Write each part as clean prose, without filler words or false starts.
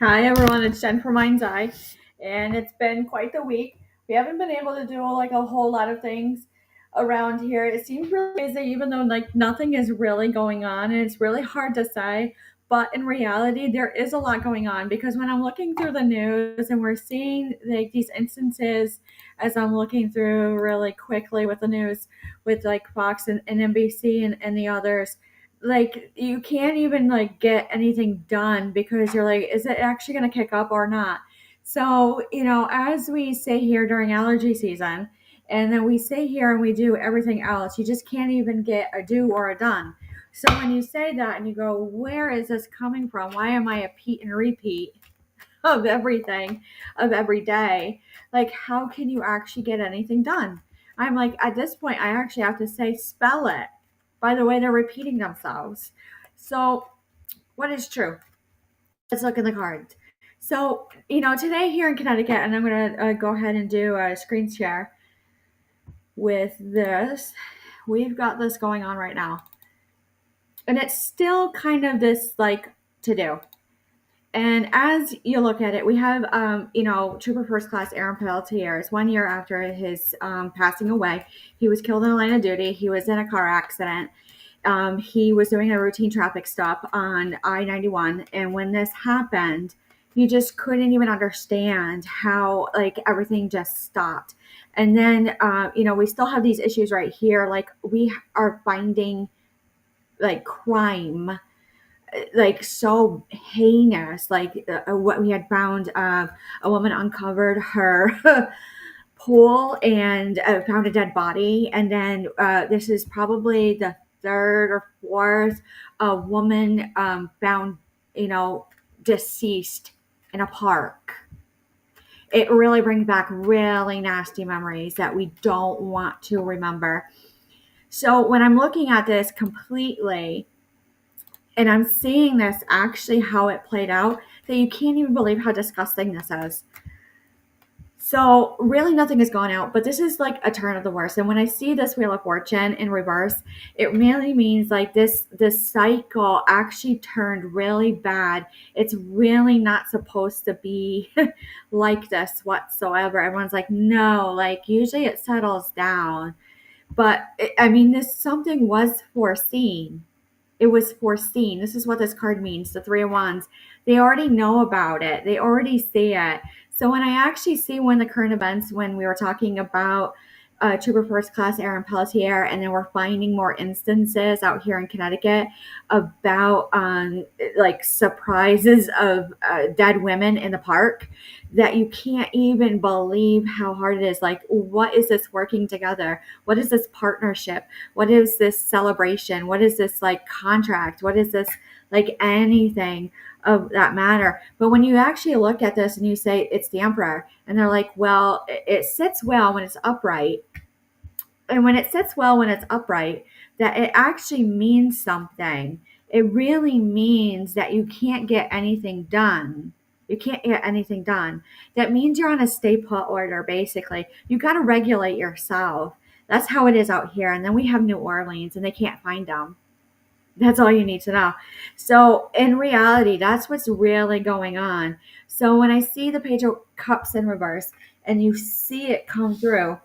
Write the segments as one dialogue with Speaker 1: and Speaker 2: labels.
Speaker 1: Hi everyone, it's Jen from Mindseye, and it's been quite the week. We haven't been able to do like a whole lot of things around here. It seems really busy, even though like nothing is really going on, and it's really hard to say. But in reality, there is a lot going on because when I'm looking through the news and we're seeing like these instances, as I'm looking through really quickly with the news, with like Fox and NBC and the others, like you can't even like get anything done because you're like, is it actually going to kick up or not? So as we say here during allergy season, and then we say here and we do everything else, you just can't even get a do or a done. So when you say that and you go, where is this coming from? Why am I a repeat and repeat of everything of every day? Like, how can you actually get anything done? I'm like, at this point I actually have to say, spell it. By the way, they're repeating themselves. So what is true? Let's look in the cards. So today here in Connecticut, and I'm going to go ahead and do a screen share with this. We've got this going on right now, and it's still kind of this like to do. And as you look at it, we have, Trooper First Class Aaron Peltier's 1 year after his passing away. He was killed in the line of duty. He was in a car accident. He was doing a routine traffic stop on I-91. And when this happened, you just couldn't even understand how, like, everything just stopped. And then, we still have these issues right here. Like, we are finding, like, crime like so heinous, like what we had found. A woman uncovered her pool and found a dead body, and then this is probably the third or fourth woman found, deceased in a park. It really brings back really nasty memories that we don't want to remember. So when I'm looking at this completely, and I'm seeing this actually how it played out, that you can't even believe how disgusting this is. So really nothing has gone out, but this is like a turn of the worst. And when I see this Wheel of Fortune in reverse, it really means like this cycle actually turned really bad. It's really not supposed to be like this whatsoever. Everyone's like, no, like usually it settles down. But this something was foreseen. It was foreseen. This is what this card means. The Three of Wands. They already know about it. They already see it. So when I actually see when the current events, when we were talking about Trooper First Class Aaron Pelletier, and then we're finding more instances out here in Connecticut about like surprises of dead women in the park, that you can't even believe how hard it is. Like, what is this working together? What is this partnership? What is this celebration? What is this like contract? What is this like anything of that matter? But when you actually look at this and you say it's the Emperor, and they're like, well, it sits well when it's upright. And when it sits well when it's upright, that it actually means something. It really means that you can't get anything done. You can't get anything done. That means you're on a stay put order, basically. You got to regulate yourself. That's how it is out here. And then we have New Orleans, and they can't find them. That's all you need to know. So in reality, that's what's really going on. So when I see the Page of Cups in reverse and you see it come through,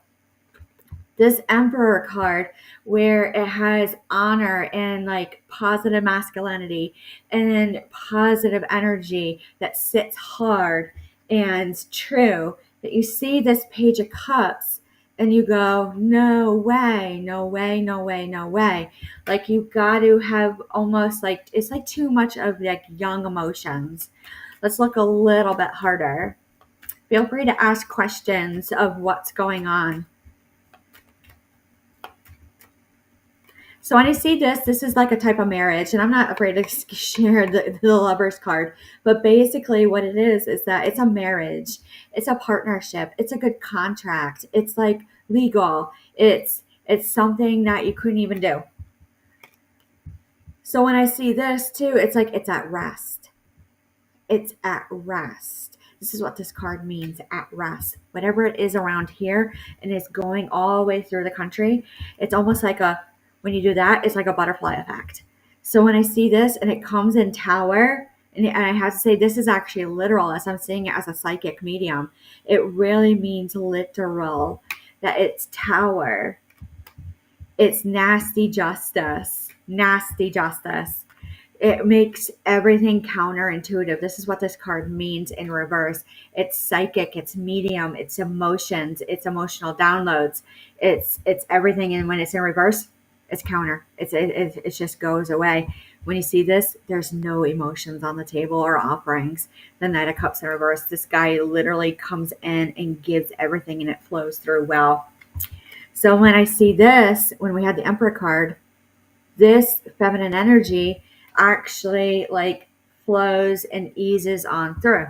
Speaker 1: this Emperor card, where it has honor and like positive masculinity and positive energy that sits hard and true, that you see this Page of Cups and you go, no way, no way, no way, no way. Like, you got to have almost like, it's like too much of like young emotions. Let's look a little bit harder. Feel free to ask questions of what's going on. So when I see this is like a type of marriage, and I'm not afraid to share the Lover's card, but basically what it is that it's a marriage, it's a partnership, it's a good contract, it's like legal, it's something that you couldn't even do. So when I see this too, it's like it's at rest. It's at rest. This is what this card means, at rest. Whatever it is around here, and it's going all the way through the country, it's almost like when you do that, it's like a butterfly effect. So when I see this and it comes in Tower, And I have to say, this is actually literal as I'm seeing it as a psychic medium. It really means literal, that it's tower. It's nasty justice. Nasty justice. It makes everything counterintuitive. This is what this card means in reverse. It's psychic, it's medium, it's emotions, it's emotional downloads, it's everything. And when it's in reverse, it's counter. It just goes away. When you see this, there's no emotions on the table or offerings. The Knight of Cups in reverse. This guy literally comes in and gives everything, and it flows through well. So when I see this, when we had the Emperor card, this feminine energy actually like flows and eases on through,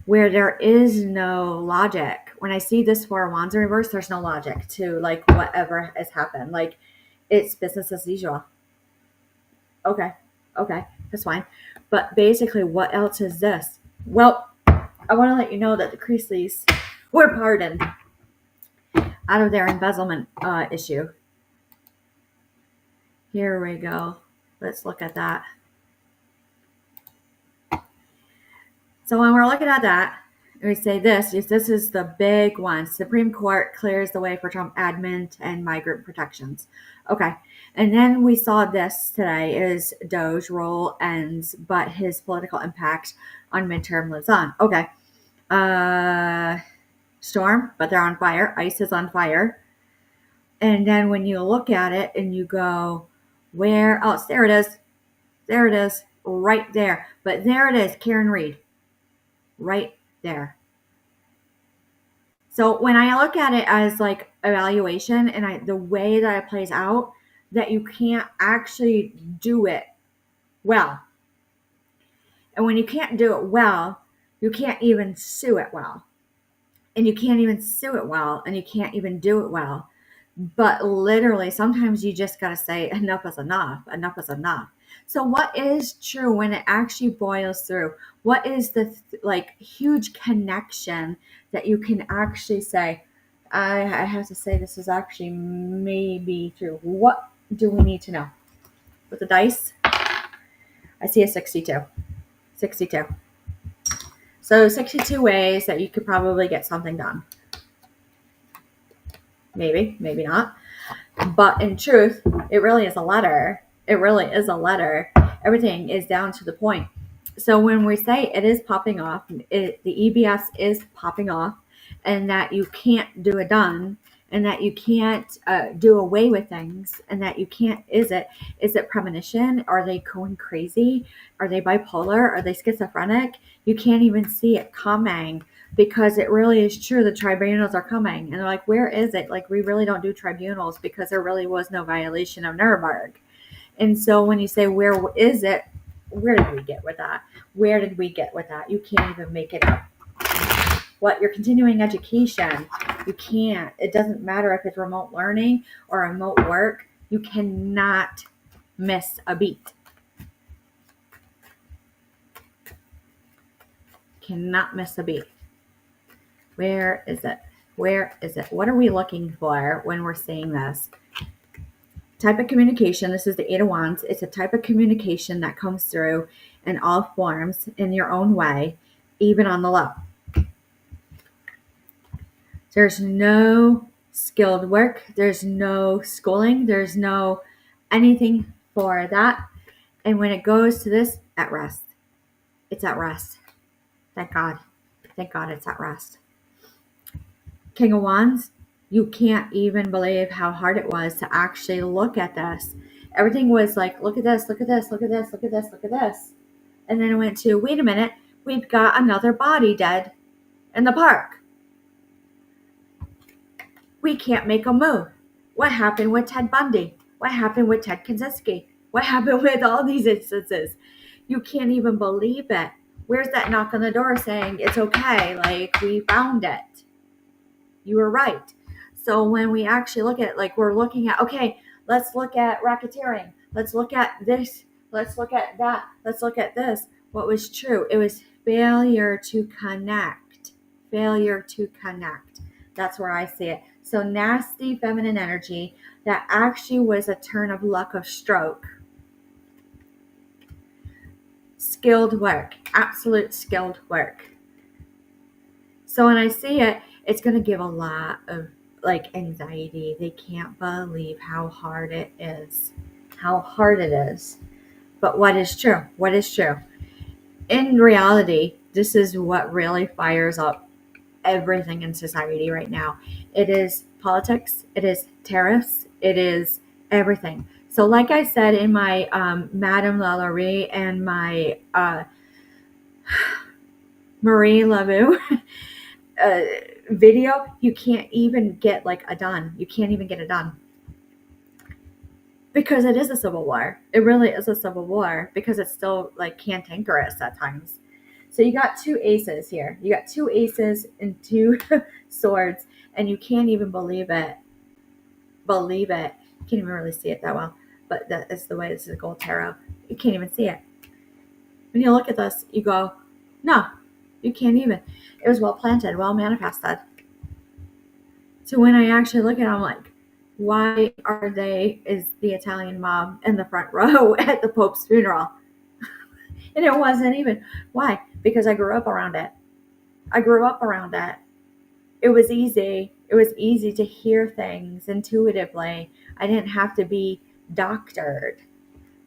Speaker 1: where there is no logic. When I see this Four of Wands in reverse, there's no logic to like whatever has happened. Like, it's business as usual. Okay, that's fine. But basically, what else is this? Well, I want to let you know that the Creasleys were pardoned out of their embezzlement issue. Here we go. Let's look at that. So when we're looking at that, we say this is the big one. Supreme Court clears the way for Trump admin and migrant protections. Okay. And then we saw this today is Doge role ends, but his political impact on midterm lives on. Okay. Storm, but they're on fire. ICE is on fire. And then when you look at it and you go, where else? There it is. There it is. Right there. But there it is. Karen Reed. Right there. So when I look at it as like evaluation and the way that it plays out, that you can't actually do it well. And when you can't do it well, you can't even sue it well. And you can't even sue it well, and you can't even do it well. But literally, sometimes you just got to say enough is enough. Enough is enough. So what is true when it actually boils through? What is the like huge connection that you can actually say, I have to say this is actually maybe true. What do we need to know? With the dice, I see a 62. 62. So 62 ways that you could probably get something done. Maybe, maybe not. But in truth, it really is a letter. It really is a letter. Everything is down to the point. So when we say it is popping off, the EBS is popping off, and that you can't do it done, and that you can't do away with things, and that you can't, is it premonition? Are they going crazy? Are they bipolar? Are they schizophrenic? You can't even see it coming, because it really is true. The tribunals are coming, and they're like, where is it? Like, we really don't do tribunals because there really was no violation of Nuremberg. And so when you say, where is it? Where did we get with that? Where did we get with that? You can't even make it up. What? Your continuing education, you can't. It doesn't matter if it's remote learning or remote work. You cannot miss a beat. Cannot miss a beat. Where is it? Where is it? What are we looking for when we're seeing this? Type of communication. This is the Eight of Wands. It's a type of communication that comes through in all forms in your own way, even on the low. There's no skilled work. There's no schooling. There's no anything for that. And when it goes to this, at rest. It's at rest. Thank God. Thank God it's at rest. King of Wands. You can't even believe how hard it was to actually look at this. Everything was like, look at this, look at this, look at this, look at this, look at this. And then it went to, wait a minute, we've got another body dead in the park. We can't make a move. What happened with Ted Bundy? What happened with Ted Kaczynski? What happened with all these instances? You can't even believe it. Where's that knock on the door saying, it's okay, like, we found it. You were right. So when we actually look at it, like, we're looking at, okay, let's look at racketeering. Let's look at this. Let's look at that. Let's look at this. What was true? It was failure to connect. Failure to connect. That's where I see it. So nasty feminine energy that actually was a turn of luck of stroke. Skilled work, absolute skilled work. So when I see it, it's going to give a lot of like anxiety. They can't believe how hard it is. How hard it is. But what is true? What is true? In reality, this is what really fires up everything in society right now. It is politics, it is tariffs, it is everything. So, like I said in my Madame Lalaurie and my Marie Laveau uh, video, you can't even get like a done. You can't even get it done. Because it is a civil war. It really is a civil war because it's still like cantankerous at times. So you got two aces here. You got two aces and two swords, and you can't even believe it. Believe it. You can't even really see it that well. But that is the way this is a gold tarot. You can't even see it. When you look at this, you go, no, you can't even. It was well planted, well manifested. So when I actually look at it, I'm like, why is the Italian mob in the front row at the Pope's funeral? And it wasn't even. Why? Because I grew up around it. I grew up around it. It was easy. It was easy to hear things intuitively. I didn't have to be doctored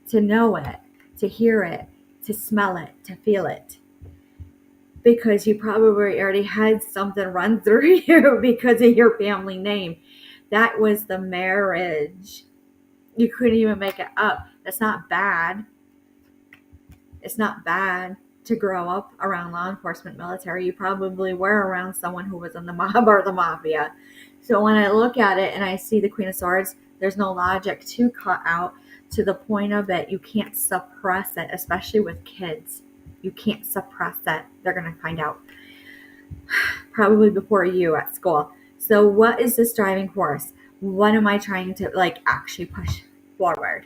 Speaker 1: to know it, to hear it, to smell it, to feel it. Because you probably already had something run through you because of your family name. That was the marriage. You couldn't even make it up. That's not bad. It's not bad to grow up around law enforcement, military. You probably were around someone who was in the mob or the mafia. So when I look at it and I see the Queen of Swords, there's no logic to cut out to the point of it. You can't suppress it, especially with kids. You can't suppress it. They're going to find out probably before you at school. So what is this driving force? What am I trying to actually push forward?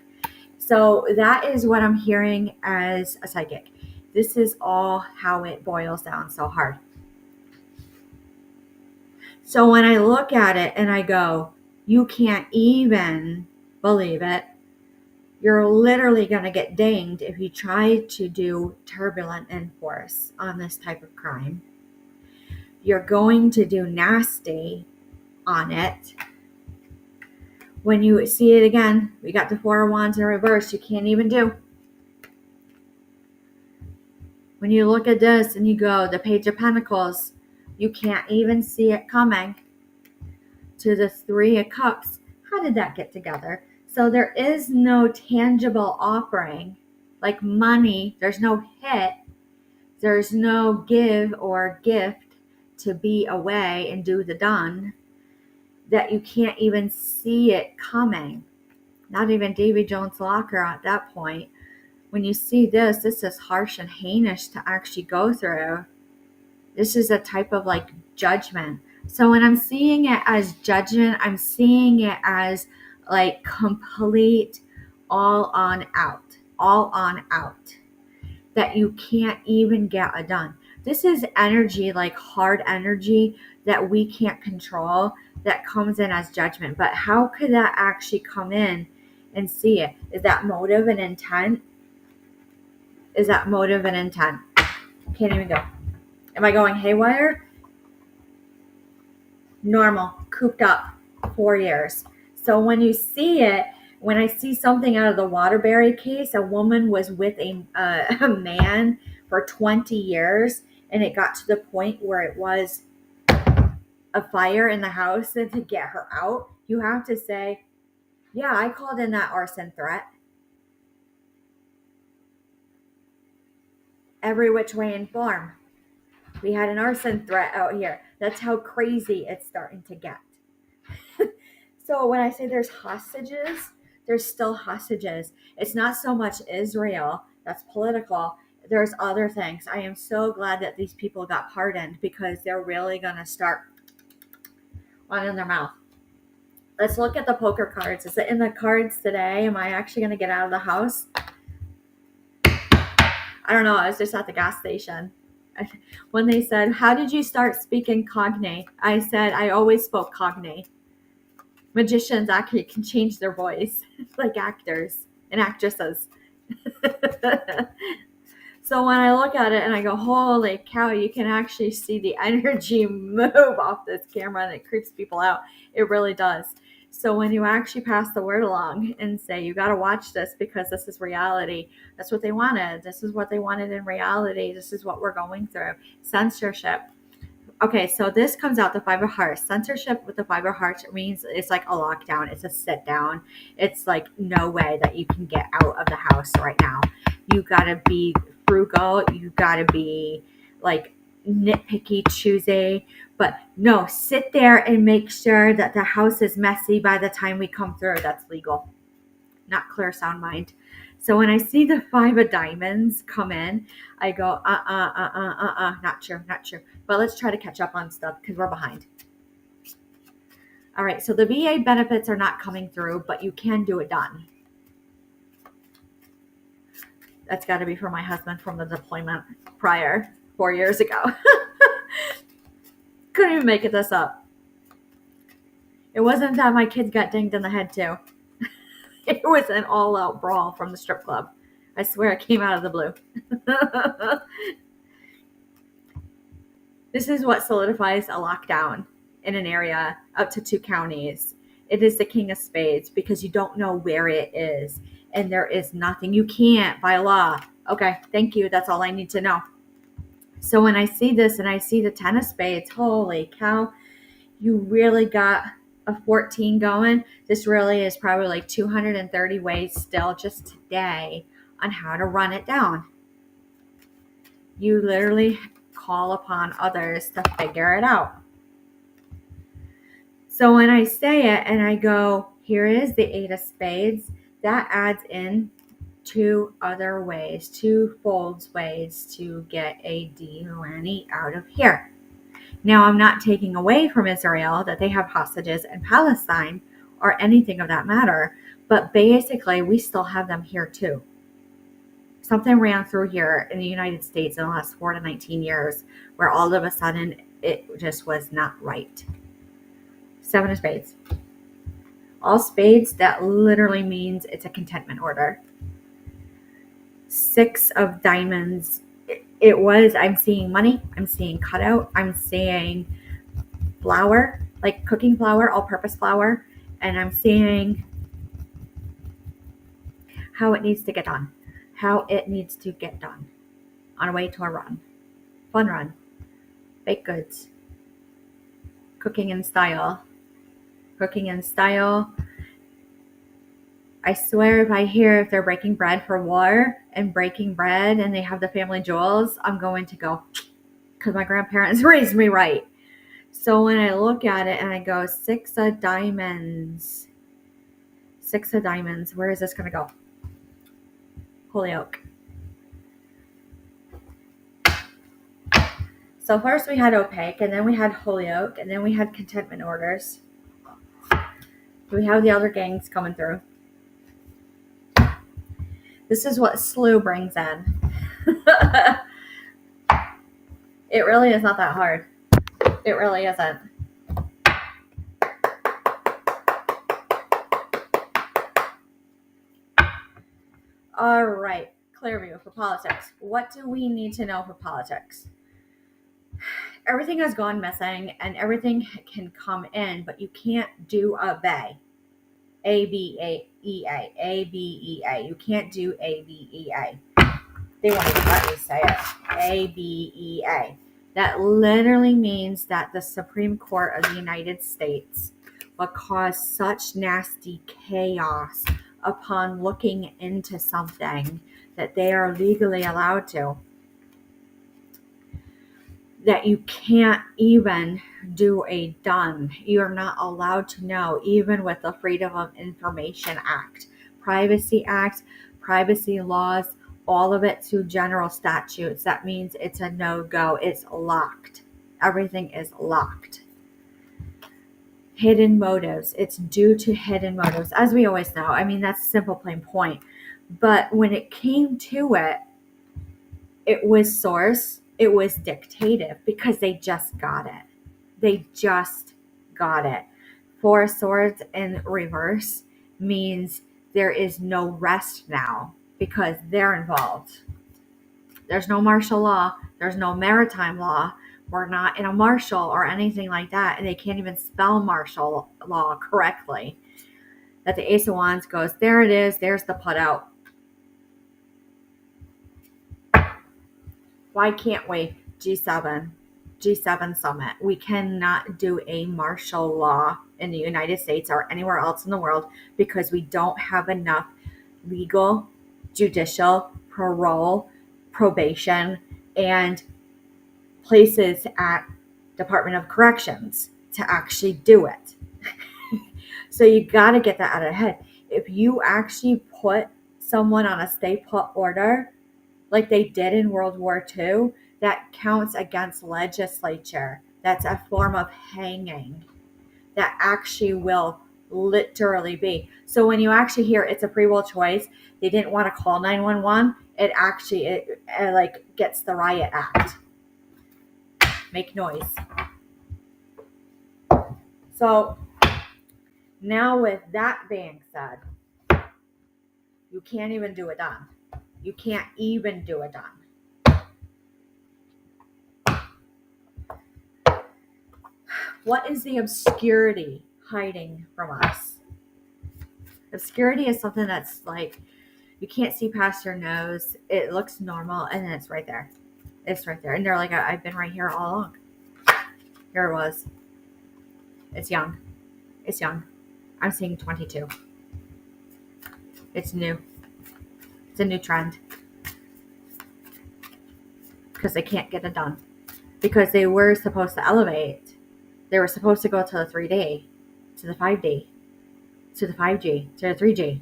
Speaker 1: So that is what I'm hearing as a psychic. This is all how it boils down so hard. So when I look at it and I go, you can't even believe it. You're literally going to get dinged if you try to do turbulent enforce on this type of crime. You're going to do nasty on it. When you see it again, we got the Four of Wands in reverse. You can't even do. When you look at this and you go, the Page of Pentacles, you can't even see it coming. To the Three of Cups, how did that get together? So there is no tangible offering, like money. There's no hit. There's no give or gift to be away and do the done. That you can't even see it coming. Not even Davy Jones' locker at that point. When you see this, this is harsh and heinous to actually go through. This is a type of judgment. So when I'm seeing it as judgment, I'm seeing it as complete all on out. That you can't even get it done. This is energy, hard energy that we can't control, that comes in as judgment. But how could that actually come in and see it? Is that motive and intent? Is that motive and intent? Can't even go. Am I going haywire? Normal, cooped up 4 years. So when you see it, when I see something out of the Waterbury case, a woman was with a man for 20 years, and it got to the point where it was a fire in the house, and to get her out, you have to say, yeah, I called in that arson threat. Every which way in form. We had an arson threat out here. That's how crazy it's starting to get. So when I say there's hostages, there's still hostages. It's not so much Israel. That's political. There's other things. I am so glad that these people got pardoned, because they're really going to start running their mouth. Let's look at the poker cards. Is it in the cards today? Am I actually going to get out of the house? I don't know. I was just at the gas station. When they said, how did you start speaking Cognate? I said, I always spoke Cognate. Magicians actually can change their voice like actors and actresses. So when I look at it and I go, holy cow, you can actually see the energy move off this camera and it creeps people out. It really does. So when you actually pass the word along and say, you got to watch this because this is reality. That's what they wanted. This is what they wanted in reality. This is what we're going through. Censorship. Okay, so this comes out the Five of Hearts. Censorship with the Five of Hearts means it's like a lockdown. It's a sit down. It's like no way that you can get out of the house right now. You gotta be frugal. You gotta be like nitpicky, choosy. But no, sit there and make sure that the house is messy by the time we come through. That's legal, not clear sound mind. So when I see the Five of Diamonds come in, I go, not true, not true. But let's try to catch up on stuff because we're behind. All right, so the VA benefits are not coming through, but you can do it done. That's got to be for my husband from the deployment prior 4 years ago. Couldn't even make this up. It wasn't that my kids got dinged in the head too. It was an all-out brawl from the strip club. I swear it came out of the blue. This is what solidifies a lockdown in an area up to 2 counties. It is the King of Spades because you don't know where it is. And there is nothing. You can't by law. Okay, thank you. That's all I need to know. So when I see this and I see the Ten of Spades, holy cow, you really got a 14 going. This really is probably like 230 ways still just today on how to run it down. You literally call upon others to figure it out. So when I say it and I go, here is the Eight of Spades, that adds in 2 other ways, 2 folds ways to get a D-Lanny out of here. Now, I'm not taking away from Israel that they have hostages in Palestine or anything of that matter, but basically we still have them here too. Something ran through here in the United States in the last 4 to 19 years where all of a sudden it just was not right. 7 of Spades. All spades, that literally means it's a contentment order. 6 of Diamonds. It was, I'm seeing money, I'm seeing cutout, I'm seeing flour, like cooking flour, all-purpose flour, and I'm seeing how it needs to get done. How it needs to get done. On a way to a run. Fun run. Baked goods. Cooking in style. Cooking in style. I swear if I hear if they're breaking bread for war and breaking bread and they have the family jewels, I'm going to go because my grandparents raised me right. So when I look at it and I go 6 of Diamonds. 6 of Diamonds. Where is this going to go? Holyoke. So first we had opaque, and then we had Holyoke, and then we had contentment orders. We have the other gangs coming through. This is what slew brings in. It really is not that hard. It really isn't. All right, Clearview for politics. What do we need to know for politics? Everything has gone missing and everything can come in, but you can't do a bay. A-B-E-A. A-B-E-A. You can't do A-B-E-A. They won't even let me say it. A-B-E-A. That literally means that the Supreme Court of the United States will cause such nasty chaos upon looking into something that they are legally allowed to, that you can't even do a done. You're not allowed to know, even with the Freedom of Information Act, Privacy Act, privacy laws, all of it through general statutes. That means it's a no-go. It's locked. Everything is locked. Hidden motives. It's due to hidden motives, as we always know. I mean, that's a simple, plain point. But when it came to it, it was source. It was dictative because they just got it. They just got it. 4 of Swords in reverse means there is no rest now because they're involved. There's no martial law. There's no maritime law. We're not in a martial or anything like that. And they can't even spell martial law correctly. That the Ace of Wands goes, there it is. There's the put out. Why can't we? G7 summit. We cannot do a martial law in the United States or anywhere else in the world because we don't have enough legal, judicial, parole, probation, and places at Department of Corrections to actually do it. So you got to get that out of the head. If you actually put someone on a stay put order, like they did in World War II, that counts against legislature. That's a form of hanging. That actually will literally be. So when you actually hear it's a free will choice, they didn't want to call 911. It actually like gets the riot act. Make noise. So now with that being said, you can't even do it done. You can't even do it done. What is the obscurity hiding from us? Obscurity is something that's like you can't see past your nose. It looks normal, and then it's right there. It's right there. And they're like, I've been right here all along. Here it was. It's young. It's young. I'm seeing 22. It's new. It's a new trend. Because they can't get it done. Because they were supposed to elevate. They were supposed to go to the 3D, to the 5D, to the 5G, to the 3G.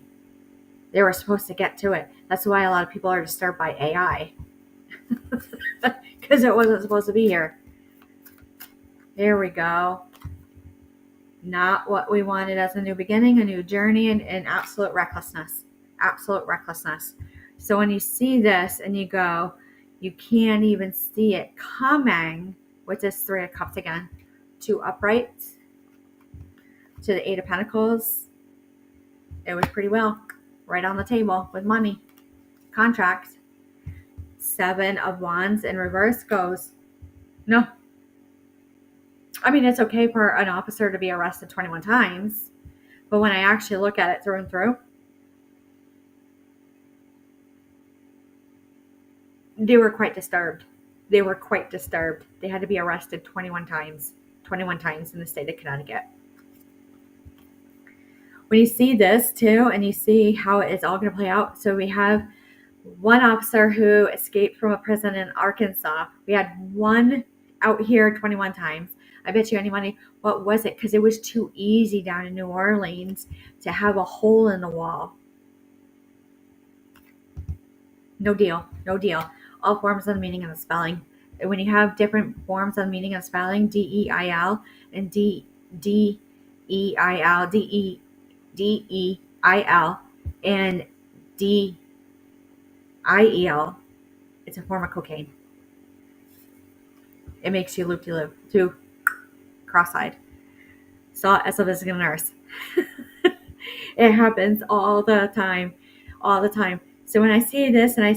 Speaker 1: They were supposed to get to it. That's why a lot of people are disturbed by AI. Because it wasn't supposed to be here. There we go. Not what we wanted as a new beginning, a new journey, and absolute recklessness. Absolute recklessness. So when you see this and you go, you can't even see it coming with this Three of Cups again. 2 uprights to the 8 of Pentacles. It was pretty well right on the table with money. Contracts. 7 of Wands in reverse goes, no. I mean, it's okay for an officer to be arrested 21 times, but when I actually look at it through and through, they were quite disturbed. They were quite disturbed. They had to be arrested 21 times in the state of Connecticut. When you see this too, and you see how it's all going to play out, so we have one officer who escaped from a prison in Arkansas. We had one out here 21 times. I bet you any money, what was it? Because it was too easy down in New Orleans to have a hole in the wall. No deal. No deal. All forms of the meaning and the spelling. When you have different forms of the meaning and spelling, D-E-I-L and D-E-I-L, D-E-I-L, and D-I-E-L, it's a form of cocaine. It makes you loop-de-loop, too cross-eyed. Saw it as a visiting nurse. It happens all the time. So when I see this and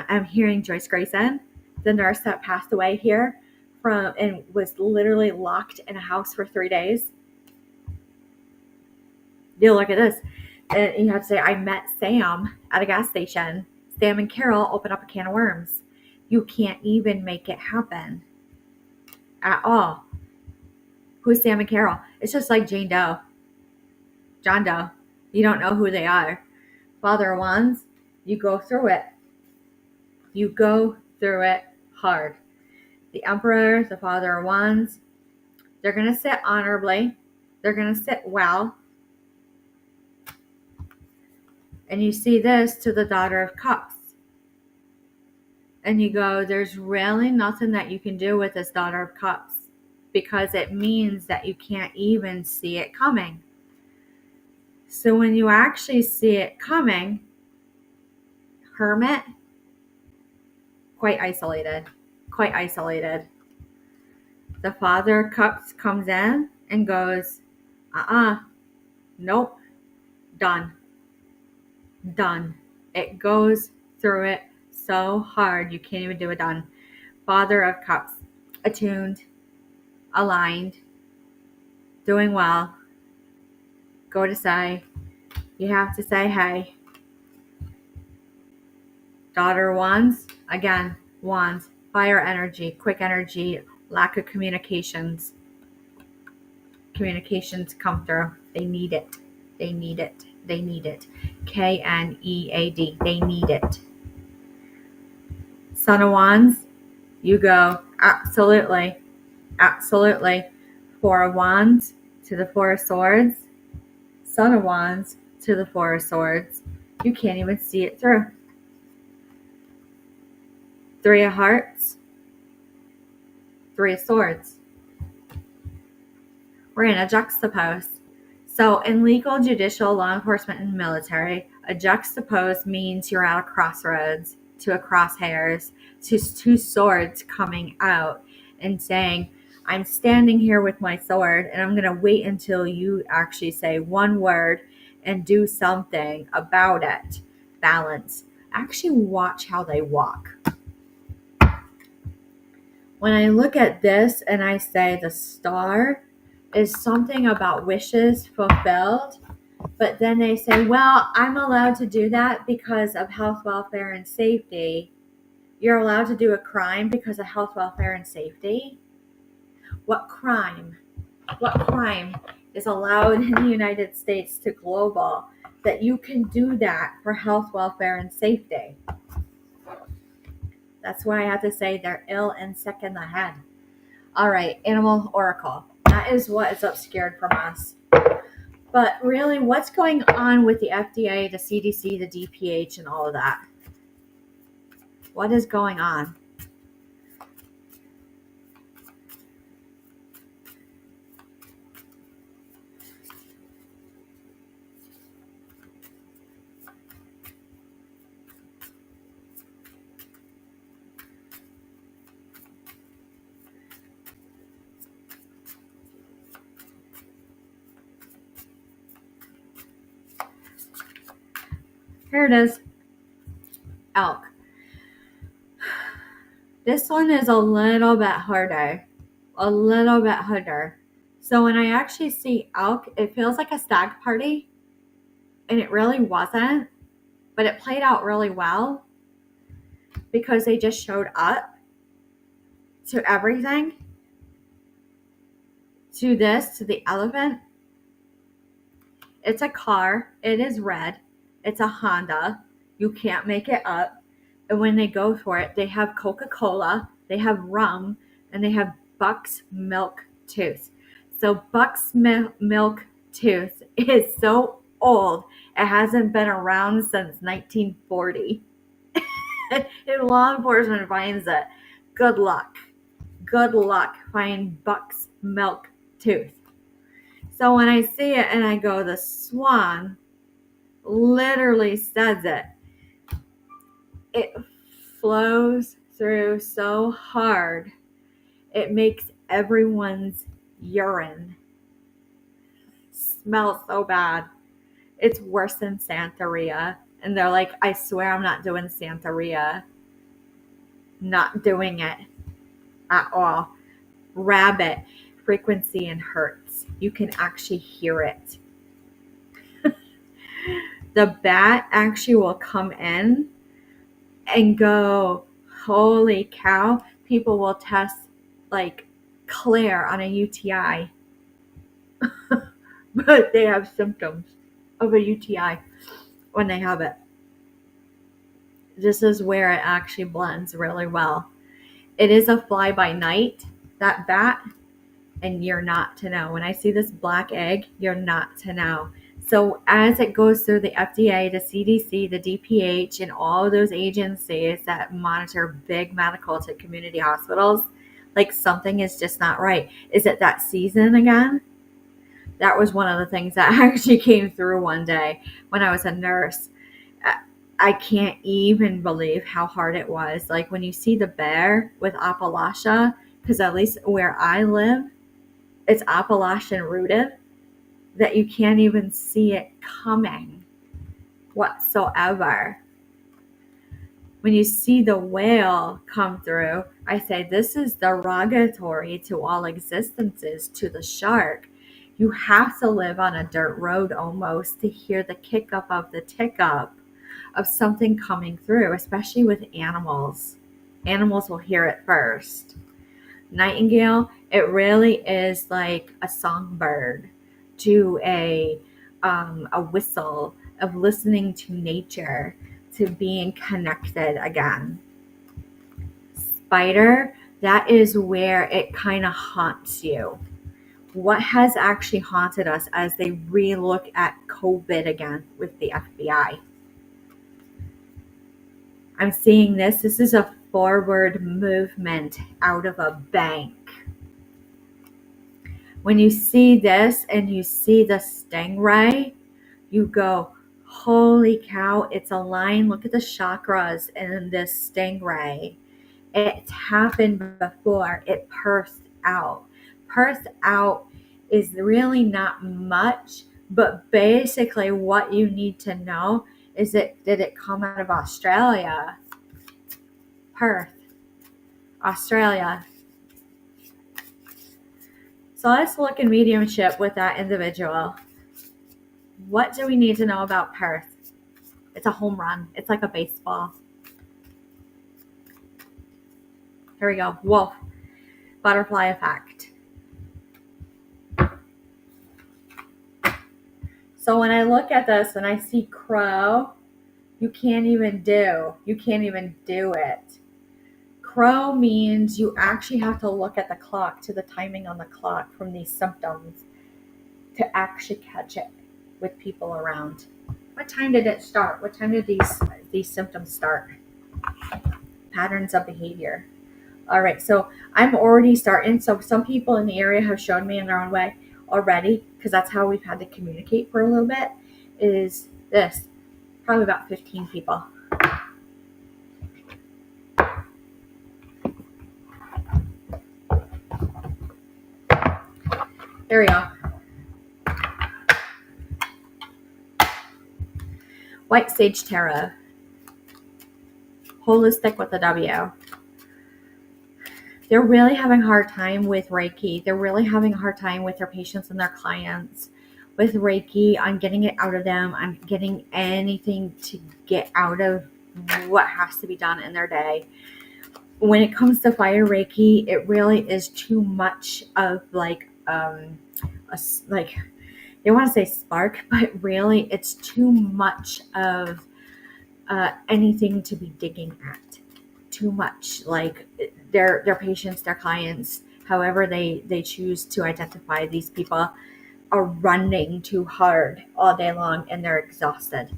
Speaker 1: I'm hearing Joyce Grayson, the nurse that passed away here and was literally locked in a house for 3 days. You look at this, and you have to say, I met Sam at a gas station. Sam and Carol open up a can of worms. You can't even make it happen at all. Who's Sam and Carol? It's just like John Doe. You don't know who they are. Father of Wands, you go through it. You go through it hard. The Emperor, the Father of Wands, they're going to sit honorably. They're going to sit well. And you see this to the Daughter of Cups. And you go, there's really nothing that you can do with this Daughter of Cups because it means that you can't even see it coming. So when you actually see it coming, Hermit, quite isolated. The Father of Cups comes in and goes, nope, done. It goes through it So hard, you can't even do it done. Father of Cups, attuned, aligned, doing well. Go to say, you have to say hey. Daughter of Wands, again, Wands, fire energy, quick energy, lack of communications. Communications come through. They need it. They need it. They need it. KNEAD. They need it. Son of Wands, you go. Absolutely. Absolutely. Four of Wands to the Four of Swords. Son of Wands to the Four of Swords. You can't even see it through. Three of Hearts. Three of Swords. We're in a juxtapose. So in legal, judicial, law enforcement, and military, a juxtapose means you're at a crossroads, to a crosshairs, to two swords coming out and saying, I'm standing here with my sword and I'm going to wait until you actually say one word and do something about it. Balance. Actually watch how they walk. When I look at this and I say the star is something about wishes fulfilled, but then they say, well, I'm allowed to do that because of health, welfare, and safety. You're allowed to do a crime because of health, welfare, and safety? What crime? What crime is allowed in the United States to global that you can do that for health, welfare, and safety? That's why I have to say they're ill and sick in the head. All right, Animal Oracle. That is what is obscured from us. But really, what's going on with the FDA, the CDC, the DPH, and all of that? What is going on? Here it is. Elk. This one is a little bit harder. A little bit harder. So when I actually see elk, it feels like a stag party. And it really wasn't. But it played out really well. Because they just showed up to everything. To this, to the elephant. It's a car. It is red. It's a Honda. You can't make it up. And when they go for it, they have Coca-Cola, they have rum, and they have Buck's Milk Tooth. So Buck's Milk Tooth is so old, it hasn't been around since 1940. If law enforcement finds it, good luck. Good luck finding Buck's Milk Tooth. So when I see it and I go, the swan literally says it. It flows through so hard, it makes everyone's urine smell so bad. It's worse than Santeria. And they're like, I swear I'm not doing Santeria. Not doing it at all. Rabbit, frequency and hertz. You can actually hear it. The bat actually will come in and go, holy cow, people will test like Claire on a UTI. But they have symptoms of a UTI when they have it. This is where it actually blends really well. It is a fly by night, that bat, and you're not to know. When I see this black egg, you're not to know. So as it goes through the FDA, the CDC, the DPH, and all of those agencies that monitor big medical to community hospitals, like something is just not right. Is it that season again? That was one of the things that actually came through one day when I was a nurse. I can't even believe how hard it was. Like when you see the bear with Appalachia, because at least where I live, it's Appalachian rooted, that you can't even see it coming whatsoever. When you see the whale come through, I say this is derogatory to all existences, to the shark. You have to live on a dirt road almost to hear the kick up of the tick up of something coming through, especially with animals. Animals will hear it first. Nightingale, it really is like a songbird to a whistle of listening to nature, to being connected again. Spider, that is where it kind of haunts you. What has actually haunted us as they re-look at COVID again with the FBI? I'm seeing this. This is a forward movement out of a bank. When you see this and you see the stingray, you go, holy cow, it's a line. Look at the chakras in this stingray. It's happened before. It pursed out. Pursed out is really not much, but basically what you need to know is that did it come out of Australia? Perth, Australia. So let's look in mediumship with that individual. What do we need to know about Perth? It's a home run. It's like a baseball. Here we go. Wolf. Butterfly effect. So when I look at this and I see crow, you can't even do it. Crow means you actually have to look at the clock, to the timing on the clock from these symptoms to actually catch it with people around. What time did it start? What time did these symptoms start? Patterns of behavior. All right, so I'm already starting. So some people in the area have shown me in their own way already, because that's how we've had to communicate for a little bit, is this. Probably about 15 people. There we go. White Sage Tarot. Holistic with a W. They're really having a hard time with Reiki. They're really having a hard time with their patients and their clients with Reiki, on getting it out of them, on getting anything to get out of what has to be done in their day. When it comes to fire Reiki, it really is too much of like they want to say spark, but really it's too much of anything to be digging at. Too much, like their patients, their clients, however they choose to identify these people, are running too hard all day long and they're exhausted.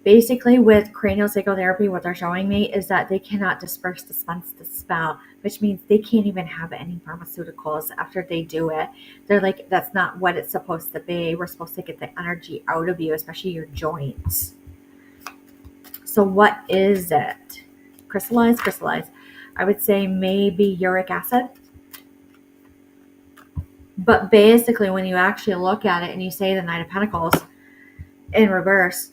Speaker 1: Basically, with cranial psychotherapy, what they're showing me is that they cannot disperse, dispense the spell, which means they can't even have any pharmaceuticals after they do it. They're like, that's not what it's supposed to be. We're supposed to get the energy out of you, especially your joints. So what is it? Crystallize. I would say maybe uric acid. But basically, when you actually look at it and you say the Knight of Pentacles in reverse,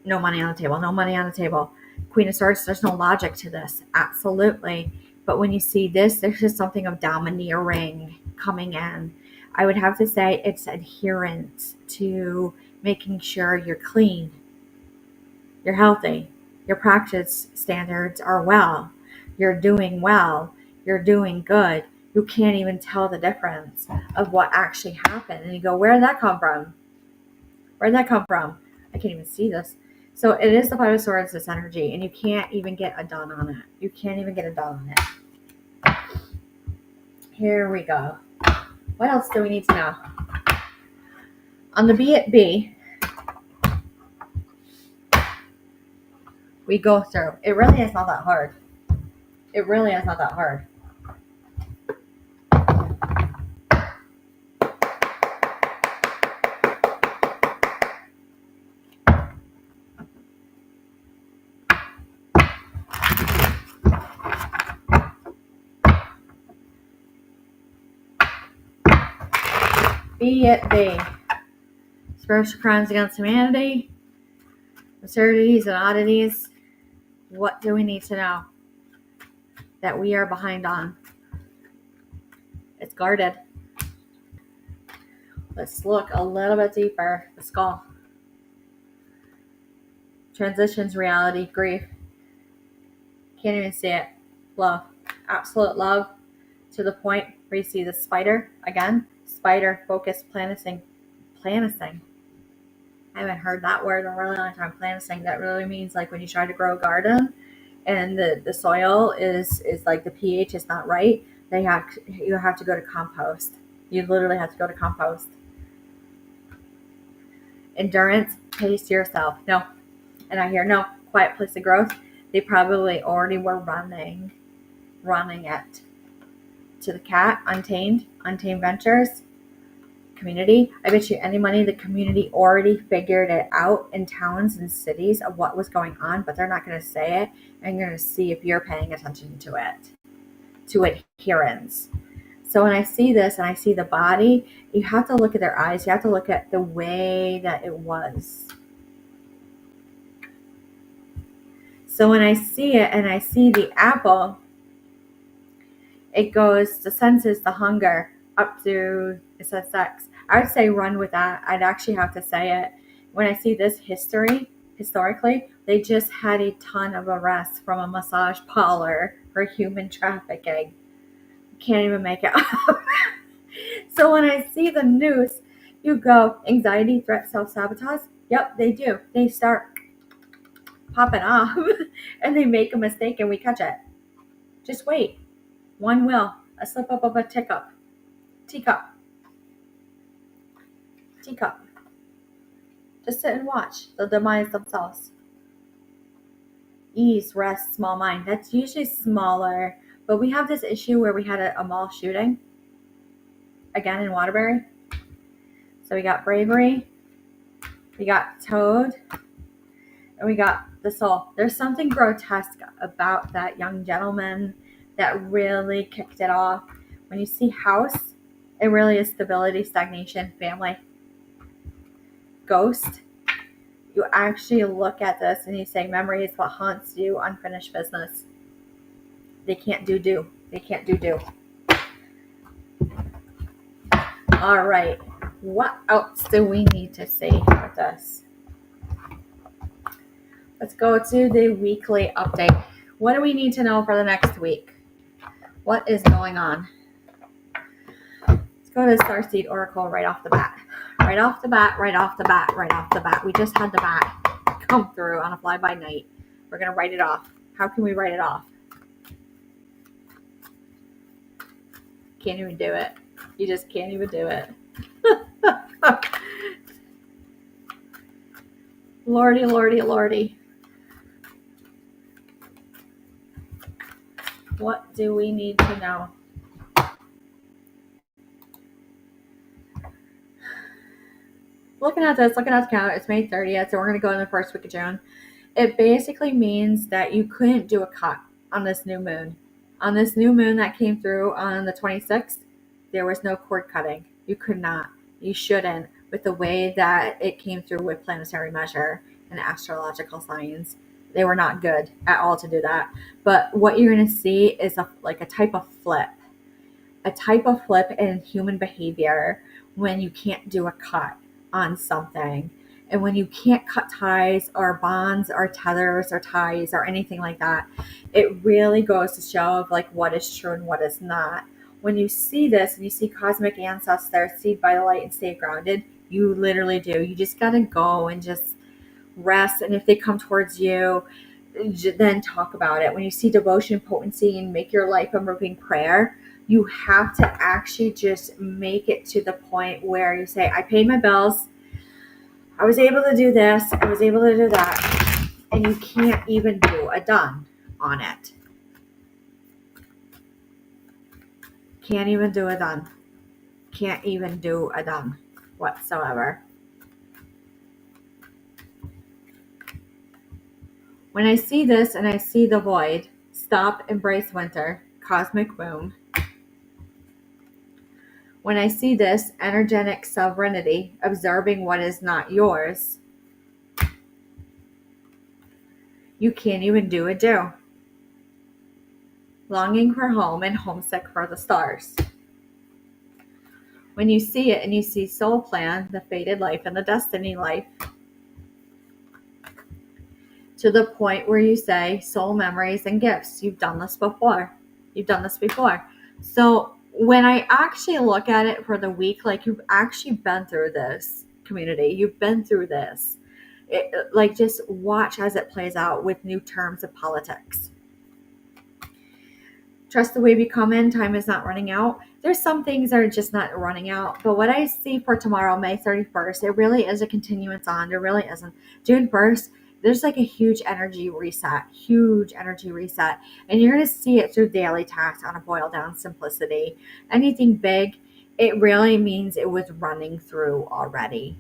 Speaker 1: no money on the table, no money on the table. Queen of Swords, there's no logic to this. Absolutely. But when you see this, there's just something of domineering coming in. I would have to say it's adherence to making sure you're clean, you're healthy, your practice standards are well, you're doing well, you're doing good. You can't even tell the difference of what actually happened. And you go, where did that come from? Where did that come from? I can't even see this. So it is the Five of Swords, this energy, and you can't even get a done on it. You can't even get a done on it. Here we go. What else do we need to know? On the Be It Be, we go through. It really is not that hard. It really is not that hard. Be It Be. Spiritual crimes against humanity, absurdities and oddities. What do we need to know that we are behind on? It's guarded. Let's look a little bit deeper. The skull. Transitions, reality, grief. Can't even see it. Love. Absolute love to the point where you see the spider. Again, spider focused planting. Planting. I haven't heard that word in a really long time. Planting. That really means like when you try to grow a garden and the soil is like the pH is not right. You have to go to compost. You literally have to go to compost. Endurance, pace yourself. No. And I hear no. Quiet place of growth. They probably already were running it to the cat. Untamed Ventures community. I bet you any money the community already figured it out in towns and cities of what was going on, but they're not going to say it. And you're going to see if you're paying attention to it, to adherence. So when I see this and I see the body, you have to look at their eyes. You have to look at the way that it was. So when I see it and I see the apple, it goes the senses, the hunger, up to, it says sex. I would say run with that. I'd actually have to say it. When I see this historically, they just had a ton of arrests from a massage parlor for human trafficking. Can't even make it up. So when I see the news, you go, anxiety, threat, self-sabotage. Yep, they do. They start popping off and they make a mistake and we catch it. Just wait. One will. A slip up of a teacup. Just sit and watch the demise themselves. Ease, rest, small mind. That's usually smaller. But we have this issue where we had a mall shooting. Again in Waterbury. So we got bravery. We got toad. And we got the soul. There's something grotesque about that young gentleman that really kicked it off. When you see house, it really is stability, stagnation, family. Ghost, you actually look at this and you say memory is what haunts you, unfinished business. They can't do. They can't do. All right. What else do we need to say with this? Let's go to the weekly update. What do we need to know for the next week? What is going on? Let's go to the Starseed Oracle right off the bat. Right off the bat. We just had the bat come through on a fly-by-night. We're going to write it off. How can we write it off? Can't even do it. You just can't even do it. Lordy. What do we need to know? Looking at the count, it's May 30th, so we're going to go in the first week of June. It basically means that you couldn't do a cut on this new moon. On this new moon that came through on the 26th, there was no cord cutting. You could not. You shouldn't. With the way that it came through with planetary measure and astrological signs, they were not good at all to do that. But what you're going to see is a type of flip. A type of flip in human behavior when you can't do a cut on something. And when you can't cut ties or bonds or tethers or ties or anything like that, it really goes to show of like what is true and what is not. When you see this and you see cosmic ancestors, seed by the light and stay grounded, you literally do. You just got to go and just rest. And if they come towards you, then talk about it. When you see devotion, potency, and make your life a moving prayer, you have to actually just make it to the point where you say, I paid my bills. I was able to do this. I was able to do that. And you can't even do a done on it. Can't even do a done. Can't even do a done whatsoever. When I see this and I see the void, stop, embrace winter, cosmic boom. When I see this, energetic sovereignty, observing what is not yours, You can't even do a do. Longing for home and homesick for the stars. When you see it and you see soul plan, the fated life and the destiny life, to the point where you say soul memories and gifts. You've done this before. You've done this before. So when I actually look at it for the week, like you've actually been through this community, you've been through this. Like just watch as it plays out with new terms of politics. Trust the way we come in. Time is not running out. There's some things that are just not running out. But what I see for tomorrow, May 31st, it really is a continuance on. There really isn't. June 1st, there's like a huge energy reset. And you're going to see it through daily tasks on a boil down simplicity. Anything big, it really means it was running through already.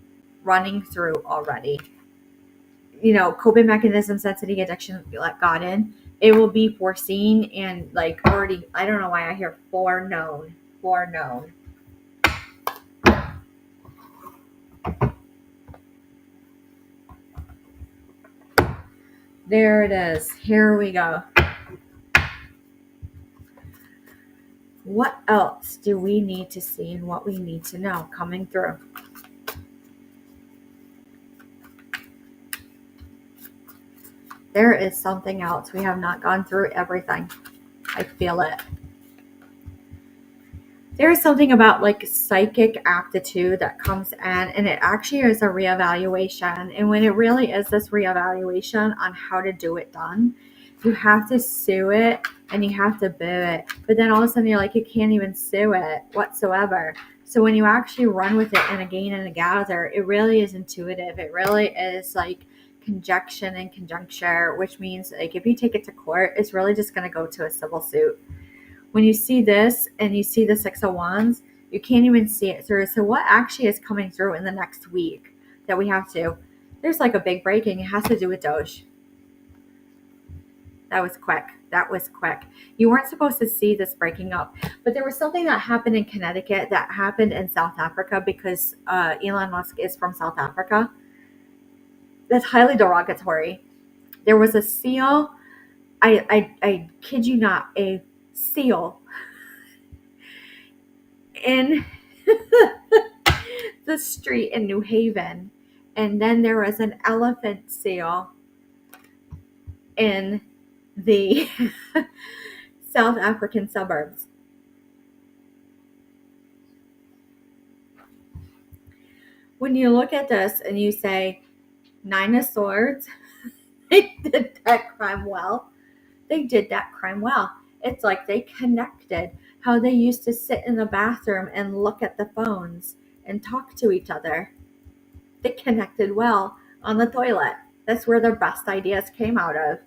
Speaker 1: Coping mechanisms, density, addiction, let God in. It will be foreseen and like already, I don't know why I hear foreknown. There it is. Here we go. What else do we need to see and what we need to know coming through? There is something else. We have not gone through everything. I feel it. There is something about like psychic aptitude that comes in, and it actually is a reevaluation. And when it really is this reevaluation on how to do it done, you have to sue it and you have to boo it. But then all of a sudden you're like, you can't even sue it whatsoever. So when you actually run with it and a gain and a gather, it really is intuitive. It really is like conjunction and conjuncture, which means like if you take it to court, it's really just going to go to a civil suit. When you see this and you see the 6 of Wands, you can't even see it through. So what actually is coming through in the next week that we have to? There's like a big breaking. It has to do with Doge. That was quick. You weren't supposed to see this breaking up. But there was something that happened in Connecticut that happened in South Africa because Elon Musk is from South Africa. That's highly derogatory. There was a seal. I kid you not, a seal in the street in New Haven, and then there was an elephant seal in the South African suburbs. When you look at this and you say 9 of Swords, they did that crime well. It's like they connected how they used to sit in the bathroom and look at the phones and talk to each other. They connected well on the toilet. That's where their best ideas came out of.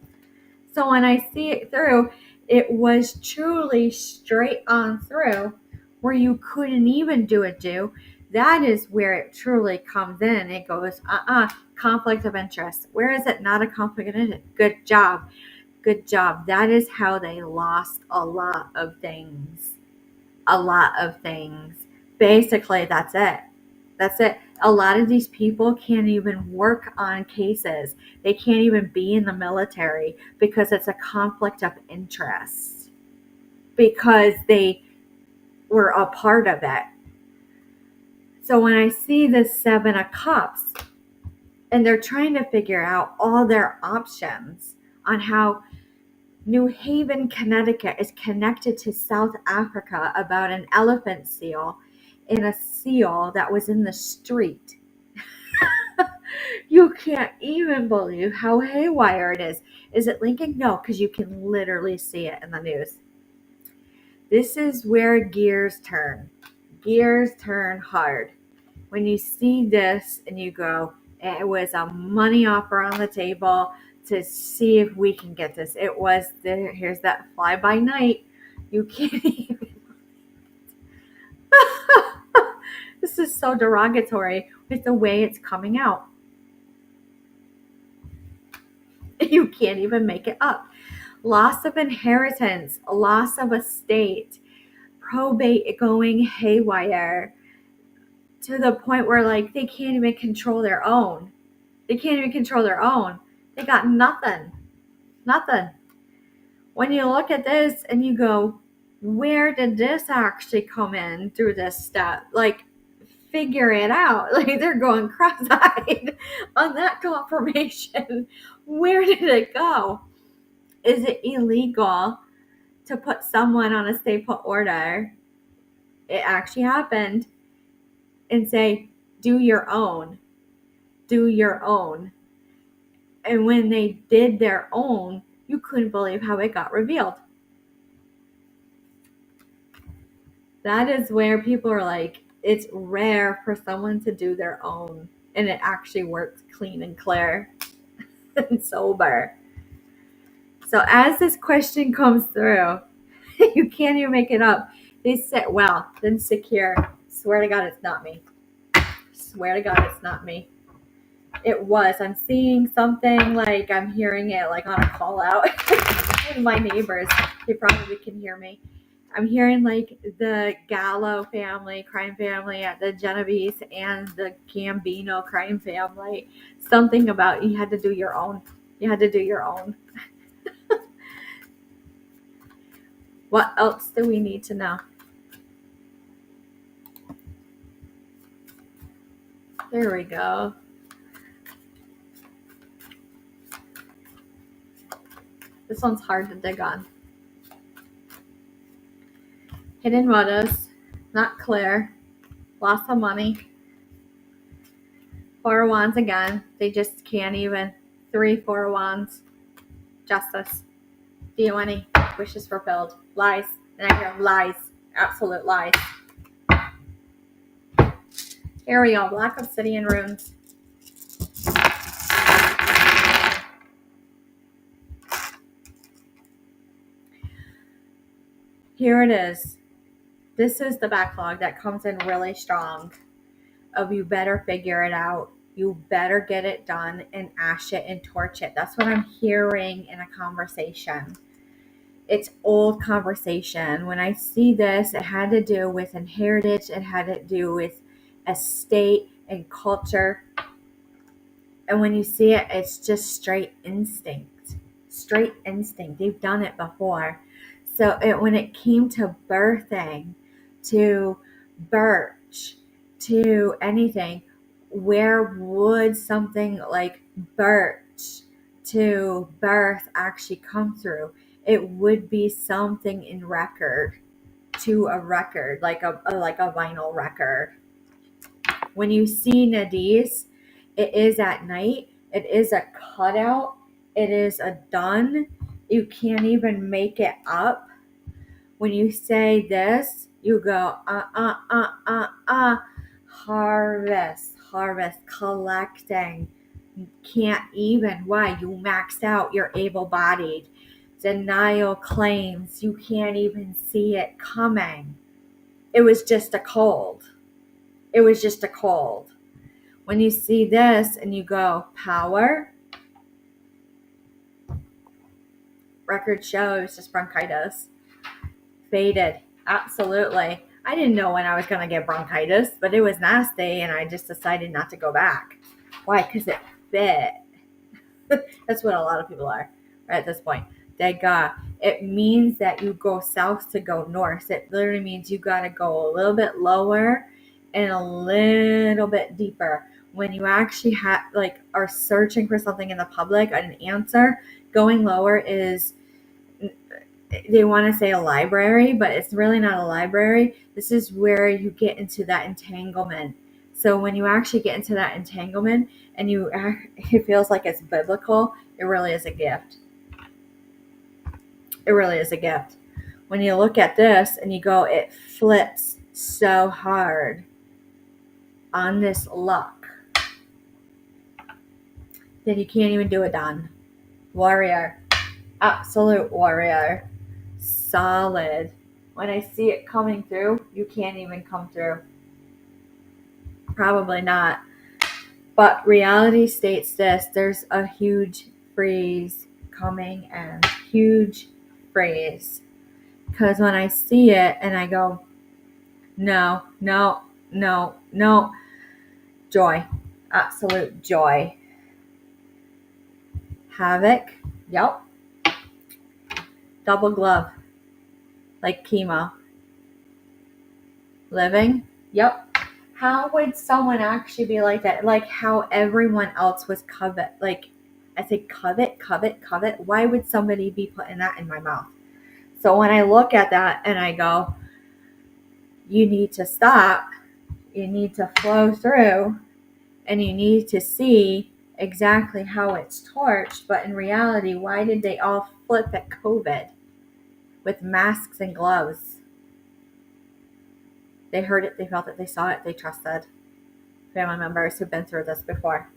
Speaker 1: So when I see it through, it was truly straight on through where you couldn't even do a do. That is where it truly comes in. It goes, conflict of interest. Where is it not a conflict of interest? Good job. That is how they lost a lot of things. Basically, that's it. A lot of these people can't even work on cases. They can't even be in the military because it's a conflict of interest. Because they were a part of it. So when I see this 7 of Cups, and they're trying to figure out all their options on how New Haven, Connecticut is connected to South Africa about an elephant seal and a seal that was in the street. You can't even believe how haywire it is. Is it linking? No, because you can literally see it in the news. This is where gears turn. Gears turn hard. When you see this and you go, it was a money offer on the table to see if we can get this. It was here's that fly by night. You can't even. This is so derogatory with the way it's coming out. You can't even make it up. Loss of inheritance, loss of estate, probate going haywire to the point where like they can't even control their own. They got nothing. Nothing. When you look at this and you go, where did this actually come in through this step? Like, figure it out. Like, they're going cross-eyed on that confirmation. Where did it go? Is it illegal to put someone on a stay put order? It actually happened. And say, do your own. Do your own. And when they did their own, you couldn't believe how it got revealed. That is where people are like, it's rare for someone to do their own. And it actually works clean and clear and sober. So as this question comes through, you can't even make it up. They sit well, then secure. Swear to God, it's not me. Swear to God, it's not me. It was. I'm seeing something like I'm hearing it like on a call out. My neighbors, they probably can hear me. I'm hearing like the Gallo family, crime family at the Genovese and the Gambino crime family. Something about you had to do your own. You had to do your own. What else do we need to know? There we go. This one's hard to dig on. Hidden motives, not clear, loss of money. Four of Wands again. They just can't even. 3, 4 of Wands. Justice. Do you want any wishes fulfilled? Lies. And I hear lies. Absolute lies. Here we go. Black Obsidian runes. Here it is. This is the backlog that comes in really strong. Of you better figure it out. You better get it done and ash it and torch it. That's what I'm hearing in a conversation. It's old conversation. When I see this, it had to do with heritage. It had to do with estate and culture. And when you see it, it's just straight instinct. Straight instinct. They've done it before. So when it came to birthing, to birch, to anything, where would something like birch to birth actually come through? It would be something in record, to a record, like a vinyl record. When you see Nadis, it is at night. It is a cutout. It is a done. You can't even make it up. When you say this, you go, harvest, collecting. You can't even. Why? You maxed out. You're able-bodied. Denial claims. You can't even see it coming. It was just a cold. It was just a cold. When you see this and you go, power, record shows just bronchitis. Faded. Absolutely. I didn't know when I was going to get bronchitis, but it was nasty and I just decided not to go back. Why? Because it fit. That's what a lot of people are right at this point. It means that you go south to go north. It literally means you got to go a little bit lower and a little bit deeper. When you actually are searching for something in the public, an answer, going lower is, they want to say a library, but it's really not a library. This is where you get into that entanglement. So when you actually get into that entanglement and it feels like it's biblical, it really is a gift. It really is a gift. When you look at this and you go, it flips so hard on this luck, then you can't even do it done. Warrior. Absolute warrior. Solid. When I see it coming through, you can't even come through. Probably not. But reality states this. There's a huge freeze coming and huge freeze. Because when I see it and I go, no. Joy. Absolute joy. Havoc. Yep. double glove, like chemo. Living? Yep. How would someone actually be like that? Like how everyone else was covet. Like, I say covet. Why would somebody be putting that in my mouth? So when I look at that and I go, you need to stop, you need to flow through, and you need to see exactly how it's torched. But in reality, why did they all flip at COVID with masks and gloves? They heard it, they felt it, they saw it, they trusted family members who've been through this before.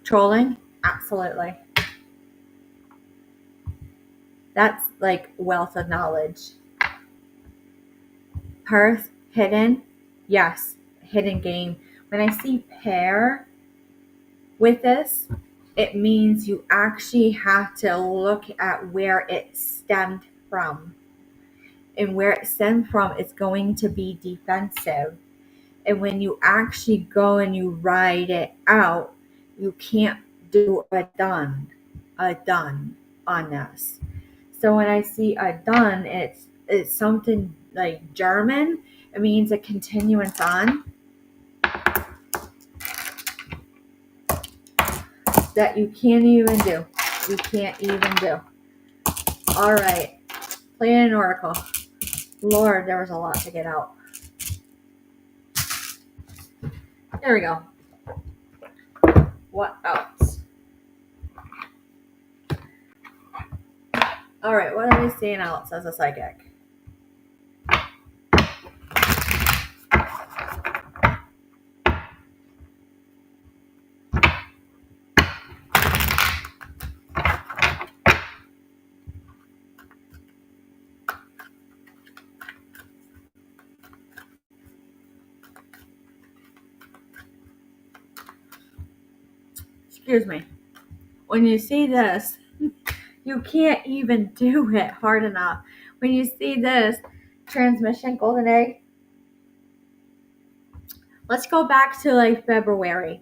Speaker 1: Trolling? Absolutely. That's like wealth of knowledge. Perth, hidden? Yes, hidden game. When I see pair with this, it means you actually have to look at where it stemmed from. And where it stemmed from is going to be defensive. And when you actually go and you ride it out, you can't do a done on this. So when I see a done, it's something like German. It means a continuance on. That you can't even do. You can't even do. All right. Play an oracle. Lord, there was a lot to get out. There we go. What else? All right. What are we seeing else as a psychic? Excuse me. When you see this, you can't even do it hard enough. When you see this transmission, golden egg, let's go back to like February.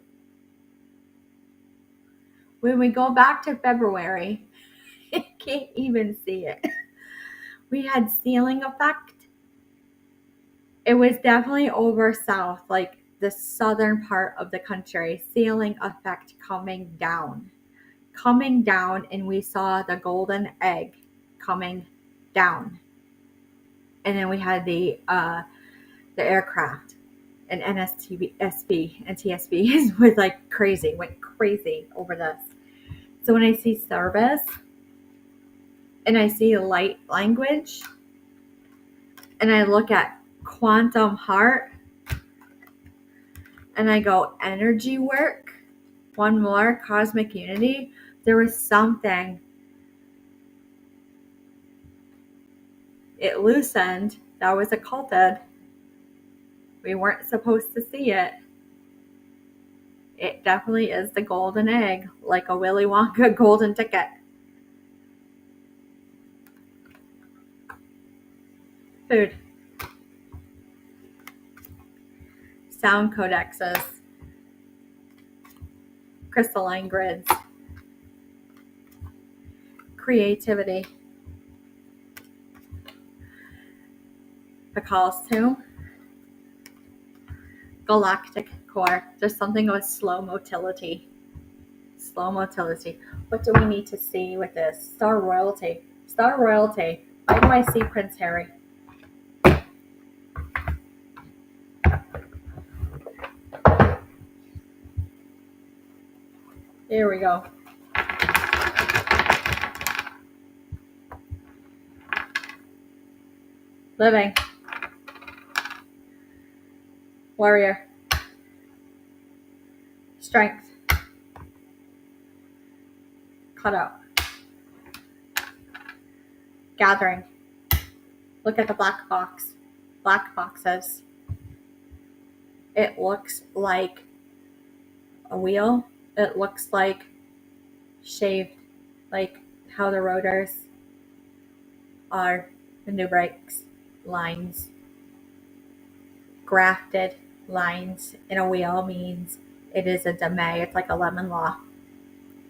Speaker 1: When we go back to February, you can't even see it. We had ceiling effect. It was definitely over south, like the southern part of the country. Ceiling effect coming down, and we saw the golden egg coming down. And then we had the aircraft and NSTSB and TSB was like went crazy over this. So when I see service and I see light language and I look at quantum heart and I go energy work, one more, cosmic unity, there was something. It loosened. That was occulted. We weren't supposed to see it. It definitely is the golden egg, like a Willy Wonka golden ticket. Food. Sound codexes. Crystalline grids. Creativity. Bacall's tomb. Galactic core. There's something with slow motility. What do we need to see with this? Star royalty. Why do I see Prince Harry? Here we go. Living. Warrior. Strength. Cut out. Gathering. Look at the black box. Black boxes. It looks like a wheel. It looks like shaved, like how the rotors are, the new brakes, lines, grafted lines in a wheel means it is a deme. It's like a lemon law.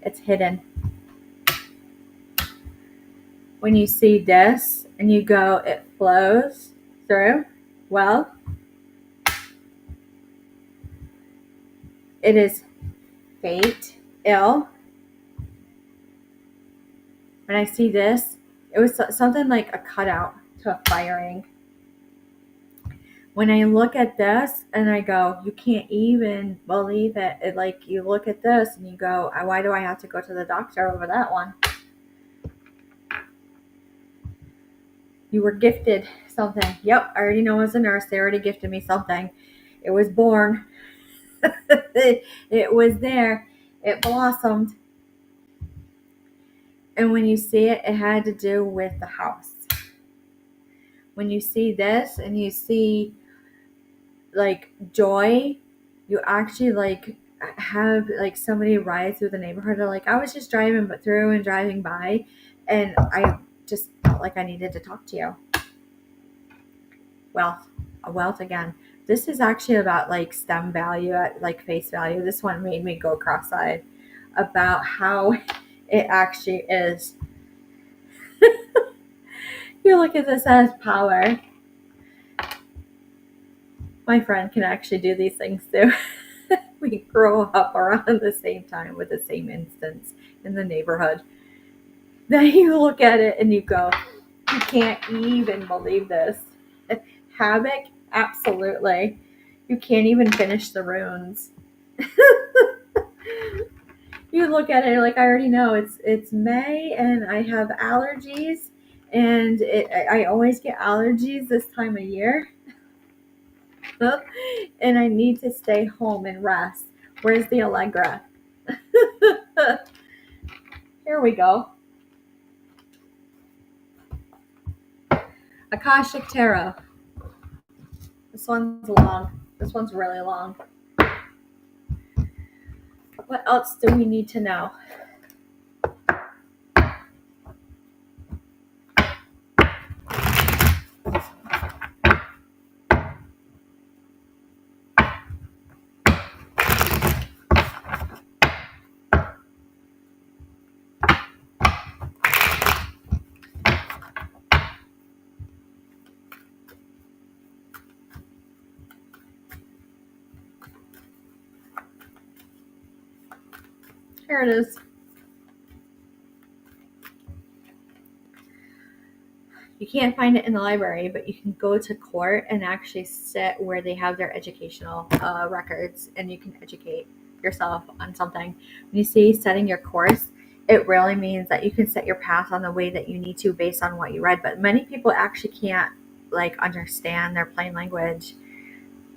Speaker 1: It's hidden. When you see this and you go, it flows through, well, it is fate, ill. When I see this, it was something like a cutout to a firing. When I look at this and I go, you can't even believe it. Like you look at this and you go, why do I have to go to the doctor over that one? You were gifted something. Yep, I already know as a nurse, they already gifted me something. It was born. It was there. It blossomed. And when you see it, it had to do with the house. When you see this and you see like joy, you actually like have like somebody ride through the neighborhood. Or like I was just driving through and driving by, and I just felt like I needed to talk to you. Wealth again. This is actually about like stem value at like face value. This one made me go cross-eyed about how it actually is. You look at this as power. My friend can actually do these things too. We grow up around the same time with the same instance in the neighborhood. Then you look at it and you go, you can't even believe this. Havoc? Absolutely. You can't even finish the runes. You look at it like, I already know it's May and I have allergies, and I always get allergies this time of year. And I need to stay home and rest. Where's the Allegra? Here we go. Akashic Tarot. This one's long. This one's really long. What else do we need to know? Here it is. You can't find it in the library, but you can go to court and actually sit where they have their educational records, and you can educate yourself on something. When you see setting your course, it really means that you can set your path on the way that you need to based on what you read. But many people actually can't like understand their plain language.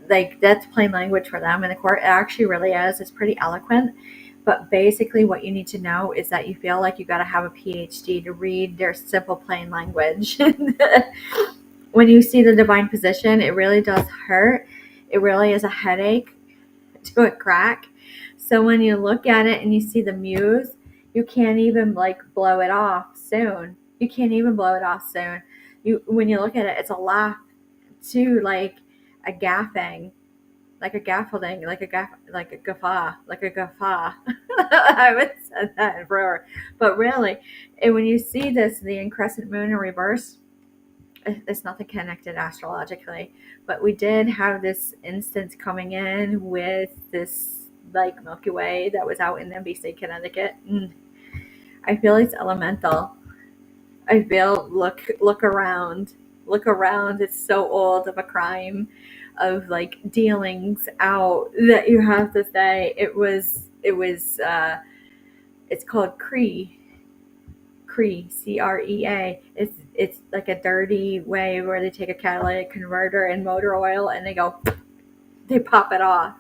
Speaker 1: Like that's plain language for them, and the court actually really is. It's pretty eloquent. But basically what you need to know is that you feel like you got to have a PhD to read their simple plain language. When you see the divine position, it really does hurt. It really is a headache to a crack. So when you look at it and you see the muse, you can't even like blow it off soon. You can't even blow it off soon. When you look at it, it's a laugh to like a gaffing. Like a gaffling, like a guffaw. I haven't said that in forever. But really, and when you see this, the crescent moon in reverse, it's nothing connected astrologically. But we did have this instance coming in with this like Milky Way that was out in NBC, Connecticut. I feel it's elemental. I feel look around. Look around. It's so old of a crime of like dealings out that you have to say it's called Cree, CREA. It's like a dirty way where they take a catalytic converter and motor oil and they pop it off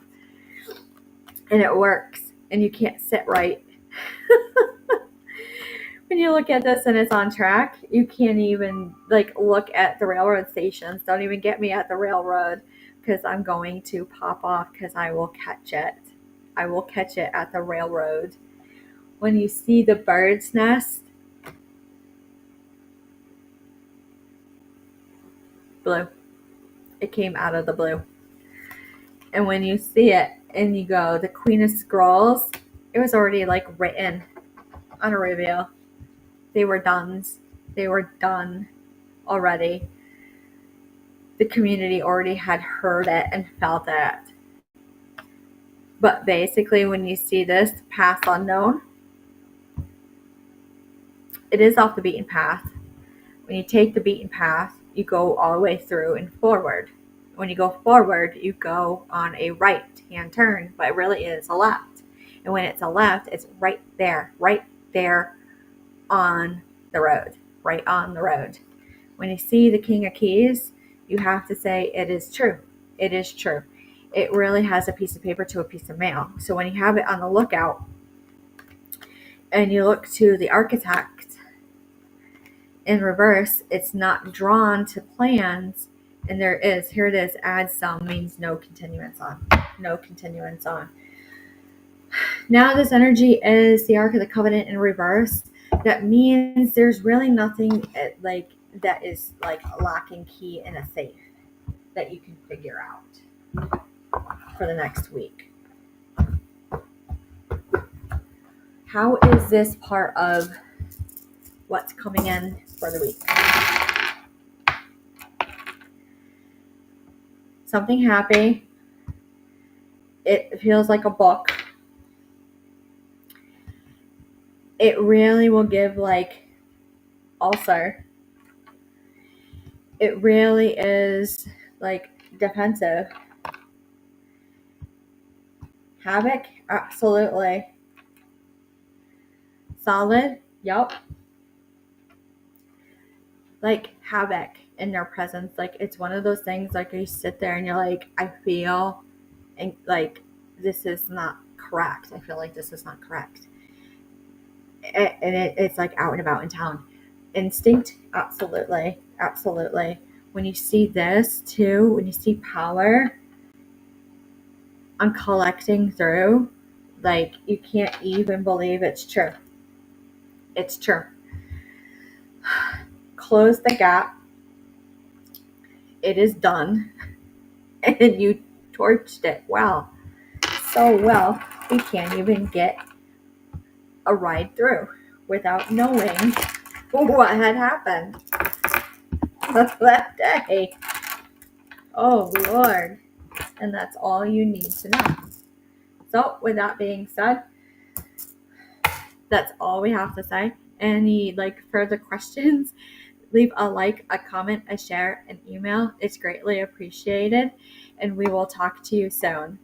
Speaker 1: and it works, and you can't sit right. When you look at this and it's on track, you can't even like look at the railroad stations. Don't even get me at the railroad, because I'm going to pop off, because I will catch it. I will catch it at the railroad. When you see the bird's nest, blue. It came out of the blue. And when you see it and you go, the Queen of Scrolls, it was already like written on a reveal. They were dones. They were done already. The community already had heard it and felt it. But basically, when you see this path unknown, it is off the beaten path. When you take the beaten path, you go all the way through and forward. When you go forward, you go on a right-hand turn, but it really is a left. And when it's a left, it's right there on the road, right on the road. When you see the King of Keys, you have to say it is true. It is true. It really has a piece of paper to a piece of mail. So when you have it on the lookout and you look to the architect in reverse, it's not drawn to plans. And here it is, add some means no continuance on. No continuance on. Now this energy is the Ark of the Covenant in reverse. That means there's really nothing like that is like a lock and key in a safe that you can figure out for the next week. How is this part of what's coming in for the week? Something happy. It feels like a book. It really will give like ulcer. It really is like defensive. Havoc, absolutely. Solid, yep. Like havoc in their presence. Like it's one of those things like you sit there and you're like, I feel and like this is not correct. I feel like this is not correct. And it's like out and about in town. Instinct, absolutely. Absolutely. When you see this too, when you see power, I'm collecting through, like you can't even believe it's true. It's true. Close the gap. It is done. And you torched it well. So well, we can't even get a ride through without knowing what had happened that day. Oh, Lord. And that's all you need to know. So, with that being said, that's all we have to say. Any further questions, leave a like, a comment, a share, an email. It's greatly appreciated. And we will talk to you soon.